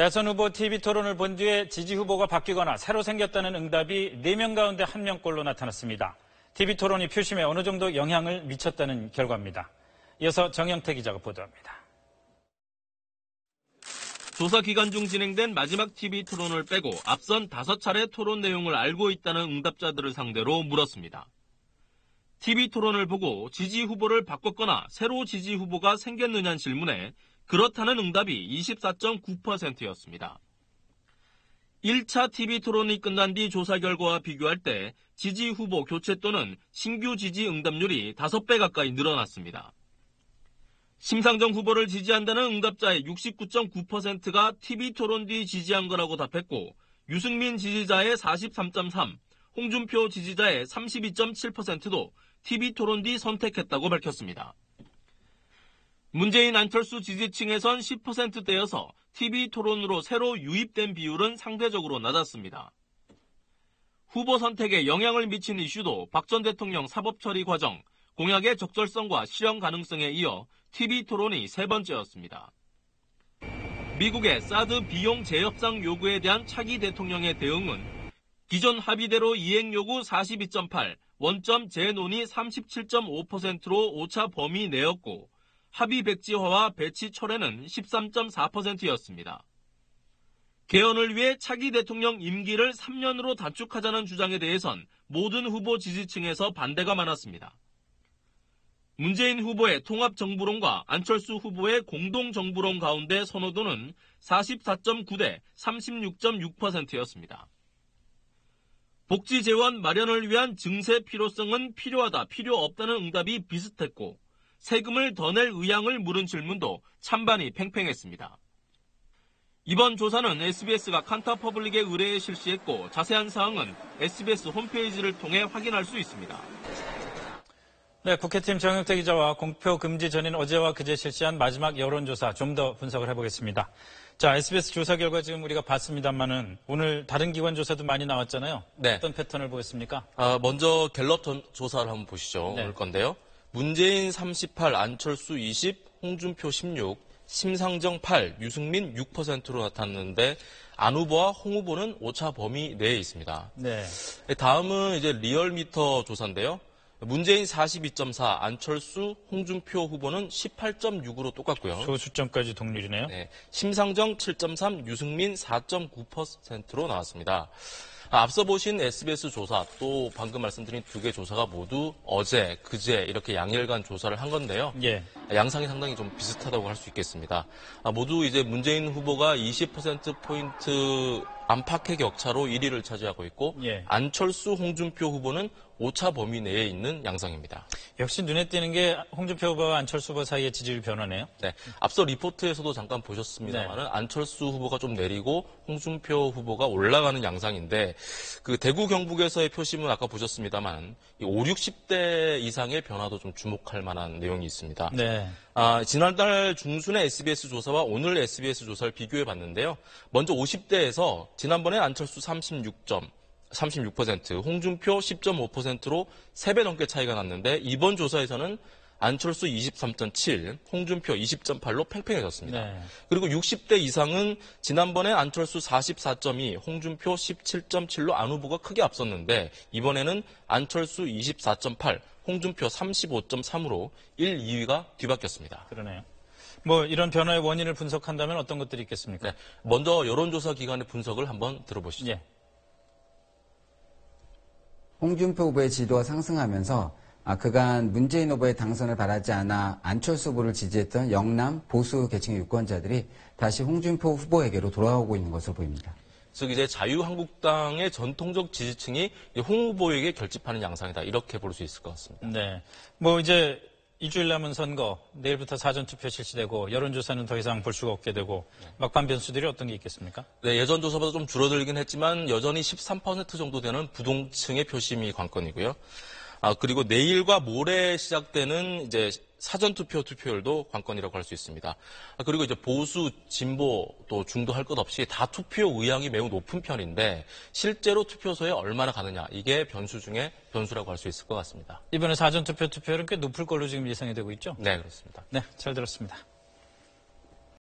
대선 후보 TV 토론을 본 뒤에 지지 후보가 바뀌거나 새로 생겼다는 응답이 4명 가운데 1명꼴로 나타났습니다. TV 토론이 표심에 어느 정도 영향을 미쳤다는 결과입니다. 이어서 정영태 기자가 보도합니다. 조사 기간 중 진행된 마지막 TV 토론을 빼고 앞선 5차례 토론 내용을 알고 있다는 응답자들을 상대로 물었습니다. TV 토론을 보고 지지 후보를 바꿨거나 새로 지지 후보가 생겼느냐는 질문에 그렇다는 응답이 24.9%였습니다. 1차 TV 토론이 끝난 뒤 조사 결과와 비교할 때 지지 후보 교체 또는 신규 지지 응답률이 5배 가까이 늘어났습니다. 심상정 후보를 지지한다는 응답자의 69.9%가 TV 토론 뒤 지지한 거라고 답했고 유승민 지지자의 43.3%, 홍준표 지지자의 32.7%도 TV 토론 뒤 선택했다고 밝혔습니다. 문재인 안철수 지지층에선 10%대여서 TV 토론으로 새로 유입된 비율은 상대적으로 낮았습니다. 후보 선택에 영향을 미친 이슈도 박 전 대통령 사법 처리 과정, 공약의 적절성과 실현 가능성에 이어 TV 토론이 세 번째였습니다. 미국의 사드 비용 재협상 요구에 대한 차기 대통령의 대응은 기존 합의대로 이행 요구 42.8, 원점 재논의 37.5%로 오차 범위 내였고 합의 백지화와 배치 철회는 13.4%였습니다. 개헌을 위해 차기 대통령 임기를 3년으로 단축하자는 주장에 대해선 모든 후보 지지층에서 반대가 많았습니다. 문재인 후보의 통합정부론과 안철수 후보의 공동정부론 가운데 선호도는 44.9대 36.6%였습니다. 복지 재원 마련을 위한 증세 필요성은 필요하다, 필요 없다는 응답이 비슷했고 세금을 더 낼 의향을 물은 질문도 찬반이 팽팽했습니다. 이번 조사는 SBS가 칸타퍼블릭에 의뢰해 실시했고 자세한 사항은 SBS 홈페이지를 통해 확인할 수 있습니다. 네, 국회팀 정영태 기자와 공표 금지 전인 어제와 그제 실시한 마지막 여론조사 좀 더 분석을 해보겠습니다. 자, SBS 조사 결과 지금 우리가 봤습니다만은 오늘 다른 기관 조사도 많이 나왔잖아요. 네. 어떤 패턴을 보였습니까? 먼저 갤럽 조사를 한번 보시죠. 네. 올 건데요. 문재인 38, 안철수 20, 홍준표 16, 심상정 8, 유승민 6%로 나타났는데 안 후보와 홍 후보는 오차 범위 내에 있습니다. 네. 다음은 이제 리얼미터 조사인데요. 문재인 42.4, 안철수, 홍준표 후보는 18.6으로 똑같고요. 소수점까지 동률이네요. 네, 심상정 7.3, 유승민 4.9%로 나왔습니다. 앞서 보신 SBS 조사, 또 방금 말씀드린 2개 조사가 모두 어제, 그제 이렇게 양일간 조사를 한 건데요. 예. 양상이 상당히 좀 비슷하다고 할 수 있겠습니다. 모두 이제 문재인 후보가 20%포인트 안팎의 격차로 1위를 차지하고 있고, 예. 안철수, 홍준표 후보는 오차 범위 내에 있는 양상입니다. 역시 눈에 띄는 게 홍준표 후보와 안철수 후보 사이의 지지율 변화네요. 네, 앞서 리포트에서도 잠깐 보셨습니다만 네. 안철수 후보가 좀 내리고 홍준표 후보가 올라가는 양상인데 그 대구 경북에서의 표심은 아까 보셨습니다만 5, 60대 이상의 변화도 좀 주목할 만한 내용이 있습니다. 네. 지난달 중순의 SBS 조사와 오늘 SBS 조사를 비교해 봤는데요. 먼저 50대에서 지난번에 안철수 36%, 홍준표 10.5%로 3배 넘게 차이가 났는데 이번 조사에서는 안철수 23.7, 홍준표 20.8로 팽팽해졌습니다. 네. 그리고 60대 이상은 지난번에 안철수 44.2, 홍준표 17.7로 안 후보가 크게 앞섰는데 이번에는 안철수 24.8, 홍준표 35.3으로 1, 2위가 뒤바뀌었습니다. 그러네요. 뭐 이런 변화의 원인을 분석한다면 어떤 것들이 있겠습니까? 네, 먼저 여론조사 기관의 분석을 한번 들어보시죠. 예. 홍준표 후보의 지도가 상승하면서 그간 문재인 후보의 당선을 바라지 않아 안철수 후보를 지지했던 영남 보수 계층의 유권자들이 다시 홍준표 후보에게로 돌아오고 있는 것으로 보입니다. 즉 이제 자유한국당의 전통적 지지층이 홍 후보에게 결집하는 양상이다. 이렇게 볼 수 있을 것 같습니다. 네. 뭐 이제 일주일 남은 선거, 내일부터 사전투표 실시되고 여론조사는 더 이상 볼 수가 없게 되고 막판 변수들이 어떤 게 있겠습니까? 네, 예전 조사보다 좀 줄어들긴 했지만 여전히 13% 정도 되는 부동층의 표심이 관건이고요. 그리고 내일과 모레 시작되는 이제 사전투표 투표율도 관건이라고 할 수 있습니다. 그리고 이제 보수, 진보, 또 중도 할 것 없이 다 투표 의향이 매우 높은 편인데 실제로 투표소에 얼마나 가느냐 이게 변수 중에 변수라고 할 수 있을 것 같습니다. 이번에 사전투표 투표율은 꽤 높을 걸로 지금 예상이 되고 있죠? 네, 그렇습니다. 네, 잘 들었습니다.